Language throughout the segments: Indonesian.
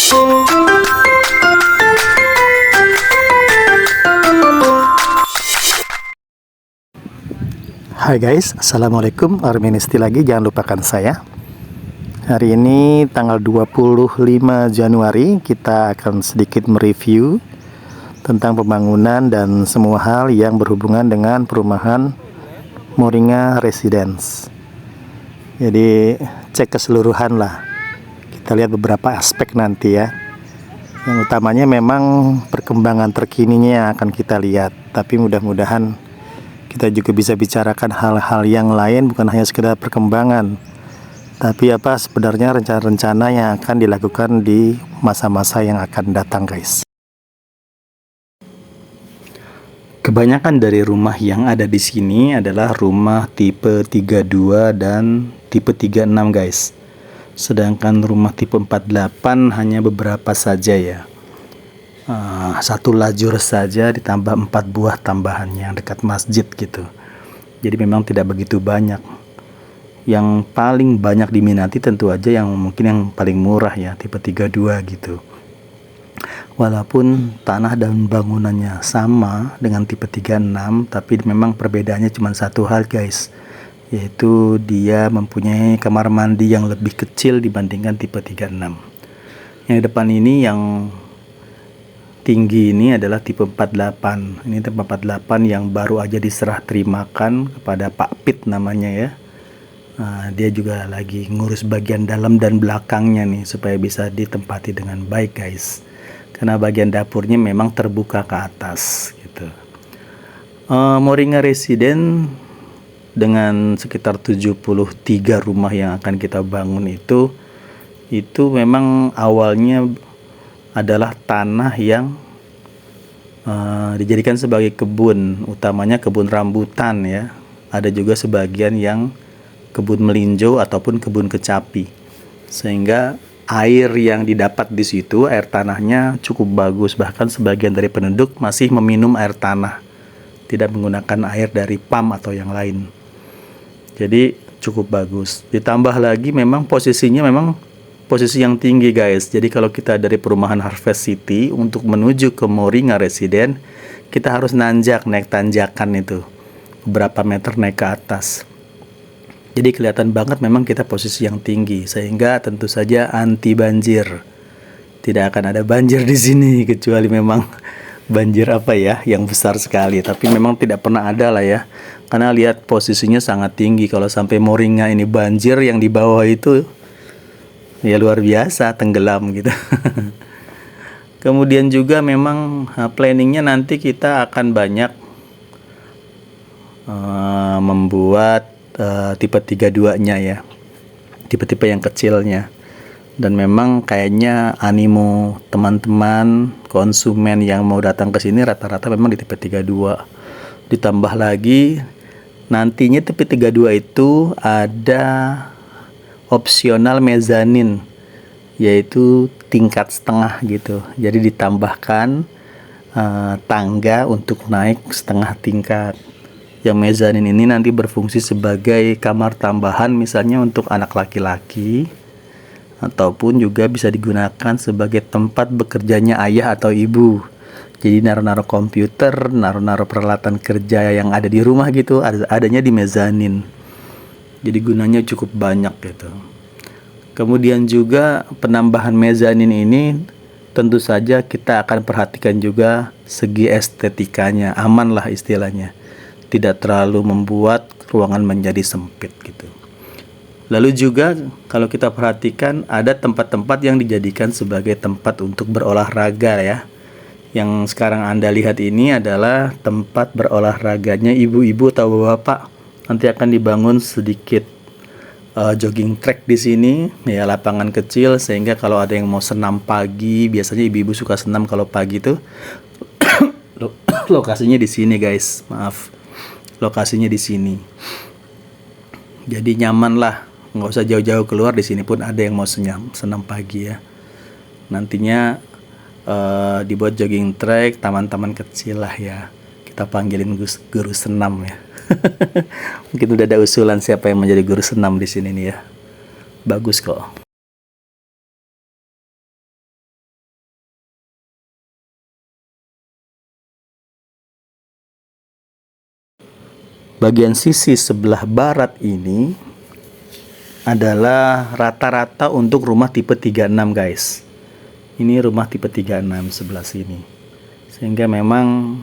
Hai guys, assalamualaikum. Arministi lagi, jangan lupakan saya. Hari ini tanggal 25 Januari kita akan sedikit mereview tentang pembangunan dan semua hal yang berhubungan dengan perumahan Moringa Residence. Jadi cek keseluruhan lah. Kita lihat beberapa aspek nanti ya. Yang utamanya memang perkembangan terkininya yang akan kita lihat. Tapi mudah-mudahan kita juga bisa bicarakan hal-hal yang lain, bukan hanya sekedar perkembangan, tapi apa sebenarnya rencana-rencana yang akan dilakukan di masa-masa yang akan datang guys. Kebanyakan dari rumah yang ada di sini adalah rumah tipe 32 dan tipe 36 guys. Sedangkan rumah tipe 48 hanya beberapa saja ya. Satu lajur saja ditambah 4 buah tambahannya dekat masjid gitu. Jadi memang tidak begitu banyak. Yang paling banyak diminati tentu aja yang mungkin yang paling murah ya, tipe 32 gitu. Walaupun tanah dan bangunannya sama dengan tipe 36, tapi memang perbedaannya cuma satu hal guys, yaitu dia mempunyai kamar mandi yang lebih kecil dibandingkan tipe 36. Yang depan ini yang tinggi ini adalah tipe 48. Ini tipe 48 yang baru aja diserah terimakan kepada Pak Pit namanya ya. Dia juga lagi ngurus bagian dalam dan belakangnya nih supaya bisa ditempati dengan baik guys. Karena bagian dapurnya memang terbuka ke atas gitu. Moringa Residence dengan sekitar 73 rumah yang akan kita bangun itu memang awalnya adalah tanah yang dijadikan sebagai kebun, utamanya kebun rambutan ya. Ada juga sebagian yang kebun melinjo ataupun kebun kecapi, sehingga air yang didapat di situ, air tanahnya cukup bagus. Bahkan sebagian dari penduduk masih meminum air tanah, tidak menggunakan air dari pam atau yang lain. Jadi cukup bagus. Ditambah lagi memang posisinya memang posisi yang tinggi guys. Jadi kalau kita dari perumahan Harvest City untuk menuju ke Moringa Residence, kita harus naik tanjakan itu beberapa meter naik ke atas. Jadi kelihatan banget memang kita posisi yang tinggi, sehingga tentu saja anti banjir. Tidak akan ada banjir di sini kecuali memang banjir apa ya yang besar sekali, tapi memang tidak pernah ada lah ya. Karena lihat posisinya sangat tinggi. Kalau sampai Moringa ini banjir, yang di bawah itu ya luar biasa, tenggelam gitu. Kemudian juga memang planningnya nanti kita akan banyak membuat tipe 32-nya ya, tipe-tipe yang kecilnya. Dan memang kayaknya animo teman-teman konsumen yang mau datang ke sini rata-rata memang di tipe 32. Ditambah lagi nantinya tipe 32 itu ada opsional mezanin, yaitu tingkat setengah gitu. Jadi ditambahkan tangga untuk naik setengah tingkat. Yang mezanin ini nanti berfungsi sebagai kamar tambahan, misalnya untuk anak laki-laki, ataupun juga bisa digunakan sebagai tempat bekerjanya ayah atau ibu. Jadi naruh-naruh komputer, naruh-naruh peralatan kerja yang ada di rumah gitu, adanya di mezanin. Jadi gunanya cukup banyak gitu. Kemudian juga penambahan mezanin ini tentu saja kita akan perhatikan juga segi estetikanya, aman lah istilahnya. Tidak terlalu membuat ruangan menjadi sempit gitu. Lalu juga kalau kita perhatikan ada tempat-tempat yang dijadikan sebagai tempat untuk berolahraga ya. Yang sekarang Anda lihat ini adalah tempat berolahraganya ibu-ibu atau bapak. Nanti akan dibangun sedikit jogging track di sini ya, lapangan kecil, sehingga kalau ada yang mau senam pagi, biasanya ibu-ibu suka senam kalau pagi tuh. Lokasinya di sini guys, maaf. Lokasinya di sini. Jadi nyaman lah, nggak usah jauh-jauh keluar, di sini pun ada yang mau senam pagi ya. Nantinya dibuat jogging track, taman-taman kecil lah ya. Kita panggilin guru senam ya. Mungkin udah ada usulan siapa yang menjadi guru senam di sini nih ya. Bagus kok. bagian sisi sebelah barat ini adalah rata-rata untuk rumah tipe 36 guys. Ini rumah tipe 36 sebelah sini. Sehingga memang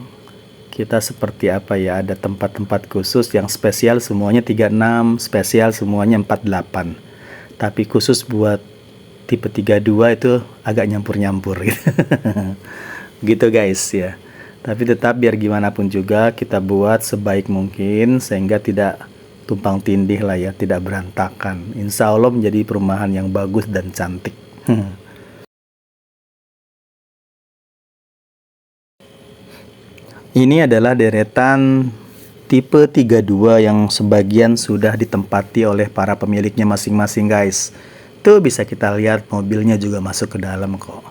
kita seperti apa ya, ada tempat-tempat khusus yang spesial semuanya 36, spesial semuanya 48. Tapi khusus buat tipe 32 itu agak nyampur-nyampur gitu. Gitu guys ya. Tapi tetap biar gimana pun juga kita buat sebaik mungkin sehingga tidak tumpang tindih lah ya, tidak berantakan. Insya Allah menjadi perumahan yang bagus dan cantik. Ini adalah deretan tipe 32 yang sebagian sudah ditempati oleh para pemiliknya masing-masing guys. Tuh bisa kita lihat mobilnya juga masuk ke dalam kok.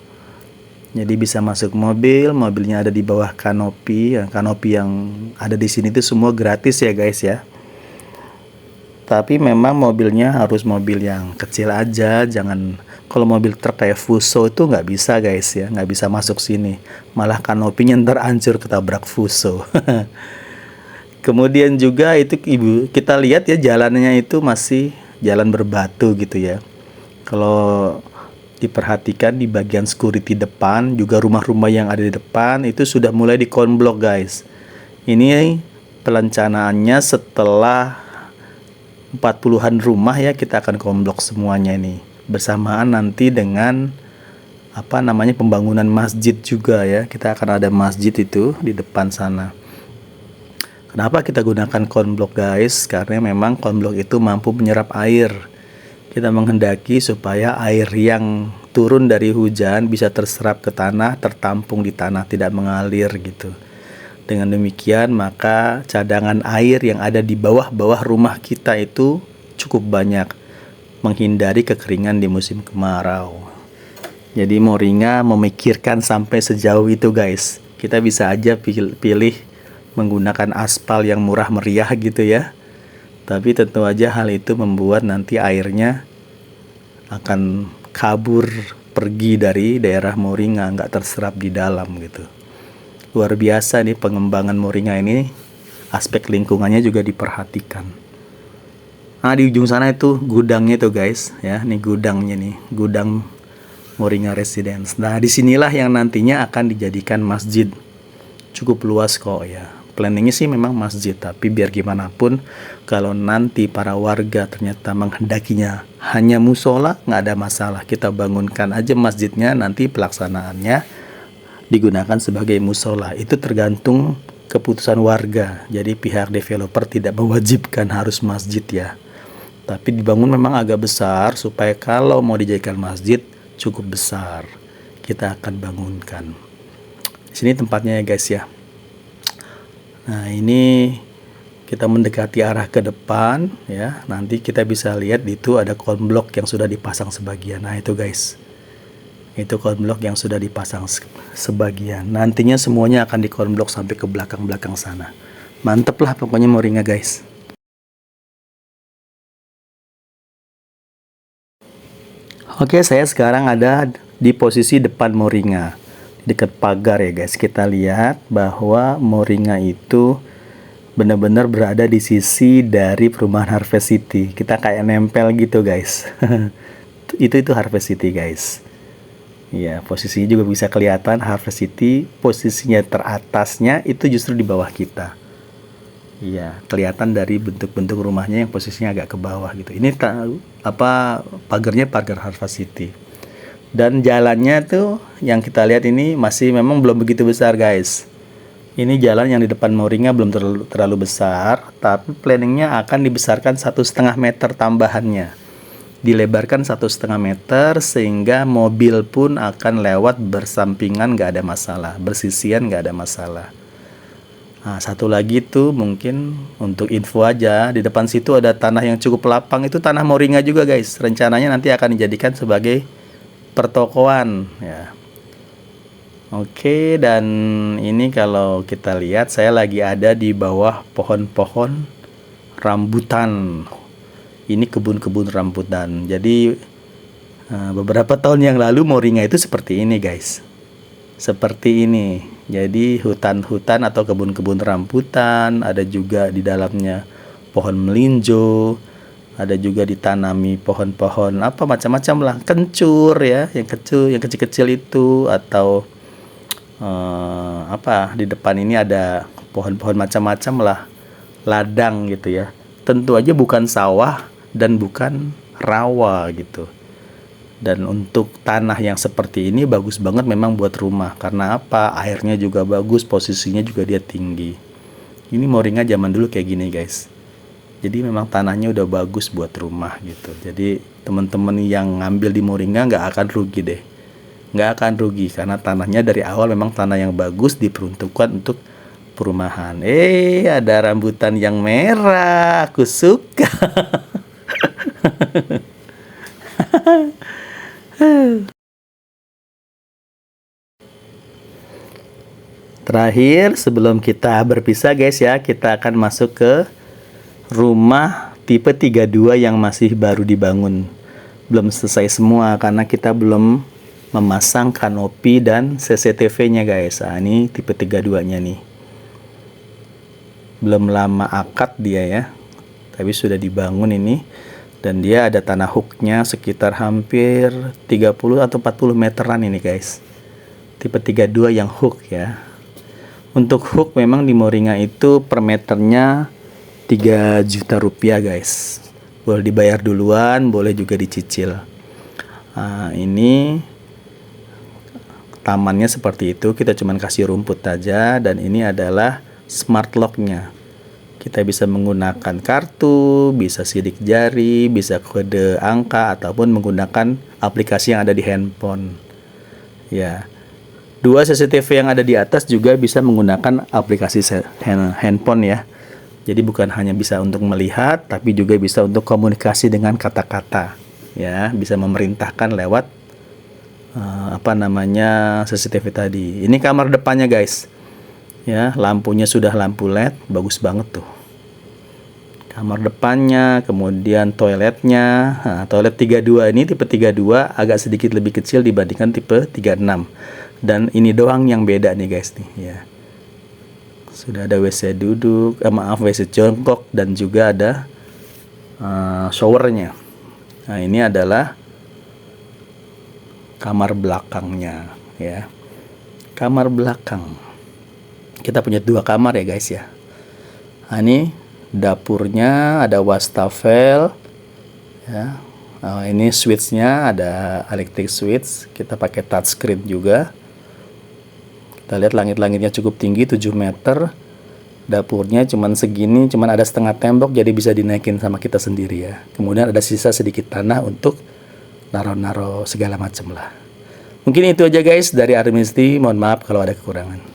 Jadi bisa masuk mobil, mobilnya ada di bawah kanopi. Kanopi yang ada di sini tuh semua gratis ya guys ya. Tapi memang mobilnya harus mobil yang kecil aja, jangan kalau mobil truk kayak Fuso itu nggak bisa guys ya, nggak bisa masuk sini. Malah kanopinya ntar hancur ketabrak Fuso. Kemudian juga itu ibu kita lihat ya jalannya itu masih jalan berbatu gitu ya. Kalau diperhatikan di bagian security depan juga rumah-rumah yang ada di depan itu sudah mulai dikonblok guys. Ini perencanaannya setelah 40-an rumah ya kita akan konblok semuanya ini. Bersamaan nanti dengan pembangunan masjid juga ya. Kita akan ada masjid itu di depan sana. Kenapa kita gunakan konblok guys? Karena memang konblok itu mampu menyerap air. Kita menghendaki supaya air yang turun dari hujan bisa terserap ke tanah, tertampung di tanah, tidak mengalir gitu. Dengan demikian maka cadangan air yang ada di bawah-bawah rumah kita itu cukup banyak, menghindari kekeringan di musim kemarau. Jadi Moringa memikirkan sampai sejauh itu guys. Kita bisa aja pilih menggunakan aspal yang murah meriah gitu ya. Tapi tentu aja hal itu membuat nanti airnya akan kabur pergi dari daerah Moringa, nggak terserap di dalam gitu. Luar biasa nih pengembangan Moringa ini, aspek lingkungannya juga diperhatikan. Nah di ujung sana itu gudangnya tuh guys ya, nih gudangnya nih, gudang Moringa Residence. Nah disinilah yang nantinya akan dijadikan masjid, cukup luas kok ya. Planningnya sih memang masjid, tapi biar gimana pun kalau nanti para warga ternyata menghendakinya hanya musola, nggak ada masalah, kita bangunkan aja masjidnya, nanti pelaksanaannya digunakan sebagai musola. Itu tergantung keputusan warga. Jadi pihak developer tidak mewajibkan harus masjid ya. Tapi dibangun memang agak besar supaya kalau mau dijadikan masjid cukup besar. Kita akan bangunkan. Di sini tempatnya ya guys ya. Nah, ini kita mendekati arah ke depan ya. Nanti kita bisa lihat itu ada konblok yang sudah dipasang sebagian. Nah, itu guys. Itu konblok yang sudah dipasang sebagian. Nantinya semuanya akan dikonblok sampai ke belakang-belakang sana. Mantep lah pokoknya Moringa guys. Oke, saya sekarang ada di posisi depan Moringa, dekat pagar ya guys. Kita lihat bahwa Moringa itu benar-benar berada di sisi dari perumahan Harvest City. Kita kayak nempel gitu guys. itu Harvest City guys. Ya, posisinya juga bisa kelihatan Harvest City, posisinya teratasnya itu justru di bawah kita. Iya, kelihatan dari bentuk-bentuk rumahnya yang posisinya agak ke bawah gitu. Ini pagarnya pagar Harvest City. Dan jalannya tuh yang kita lihat ini masih memang belum begitu besar guys. Ini jalan yang di depan Moringa belum terlalu besar, tapi planningnya akan dibesarkan 1,5 meter tambahannya. Dilebarkan 1,5 meter sehingga mobil pun akan lewat bersampingan, nggak ada masalah, bersisian nggak ada masalah. Nah, satu lagi tuh mungkin untuk info aja, di depan situ ada tanah yang cukup lapang, itu tanah Moringa juga guys. Rencananya nanti akan dijadikan sebagai pertokoan ya. Oke, dan ini kalau kita lihat saya lagi ada di bawah pohon-pohon rambutan. Ini kebun-kebun rambutan. Jadi beberapa tahun yang lalu Moringa itu seperti ini guys. Seperti ini. Jadi hutan-hutan atau kebun-kebun rambutan, ada juga di dalamnya pohon melinjo, ada juga ditanami pohon-pohon apa macam-macam lah, kencur ya, yang kecil, yang kecil-kecil itu, atau apa di depan ini ada pohon-pohon macam-macam lah, ladang gitu ya. Tentu aja bukan sawah dan bukan rawa gitu. Dan untuk tanah yang seperti ini bagus banget memang buat rumah. Karena apa? Airnya juga bagus, posisinya juga dia tinggi. Ini Moringa zaman dulu kayak gini guys. Jadi memang tanahnya udah bagus buat rumah gitu. Jadi teman-teman yang ngambil di Moringa nggak akan rugi deh. Nggak akan rugi karena tanahnya dari awal memang tanah yang bagus, diperuntukkan untuk perumahan. Ada rambutan yang merah, aku suka. Terakhir sebelum kita berpisah guys ya, kita akan masuk ke rumah tipe 32 yang masih baru dibangun. Belum selesai semua karena kita belum memasang kanopi dan CCTV-nya guys. Nah, ini tipe 32-nya nih. Belum lama akad dia ya. Tapi sudah dibangun ini. Dan dia ada tanah hooknya sekitar hampir 30 atau 40 meteran ini guys. Tipe 32 yang hook ya. Untuk hook memang di Moringa itu per meternya 3 juta rupiah guys. Boleh dibayar duluan, boleh juga dicicil. Nah, ini tamannya seperti itu, kita cuman kasih rumput aja. Dan ini adalah smart lock-nya. Kita bisa menggunakan kartu, bisa sidik jari, bisa kode angka, ataupun menggunakan aplikasi yang ada di handphone. Ya. 2 CCTV yang ada di atas juga bisa menggunakan aplikasi handphone ya. Jadi bukan hanya bisa untuk melihat, tapi juga bisa untuk komunikasi dengan kata-kata. Ya, bisa memerintahkan lewat CCTV tadi. Ini kamar depannya guys. Ya, lampunya sudah lampu LED, bagus banget tuh. Kamar depannya, kemudian toiletnya. Nah, toilet 32 ini tipe 32 agak sedikit lebih kecil dibandingkan tipe 36. Dan ini doang yang beda nih guys nih ya. Sudah ada WC duduk, WC jongkok, dan juga ada showernya. Nah, ini adalah kamar belakangnya ya. Kamar belakang. Kita punya 2 kamar ya guys ya. Nah, ini dapurnya, ada wastafel ya. Nah, ini switchnya ada electric switch. Kita pakai touchscreen juga. Kita lihat langit-langitnya cukup tinggi 7 meter. Dapurnya cuman segini, cuman ada setengah tembok, jadi bisa dinaikin sama kita sendiri ya. Kemudian ada sisa sedikit tanah untuk naro-naro segala macam lah. Mungkin itu aja guys dari Armisti. Mohon maaf kalau ada kekurangan.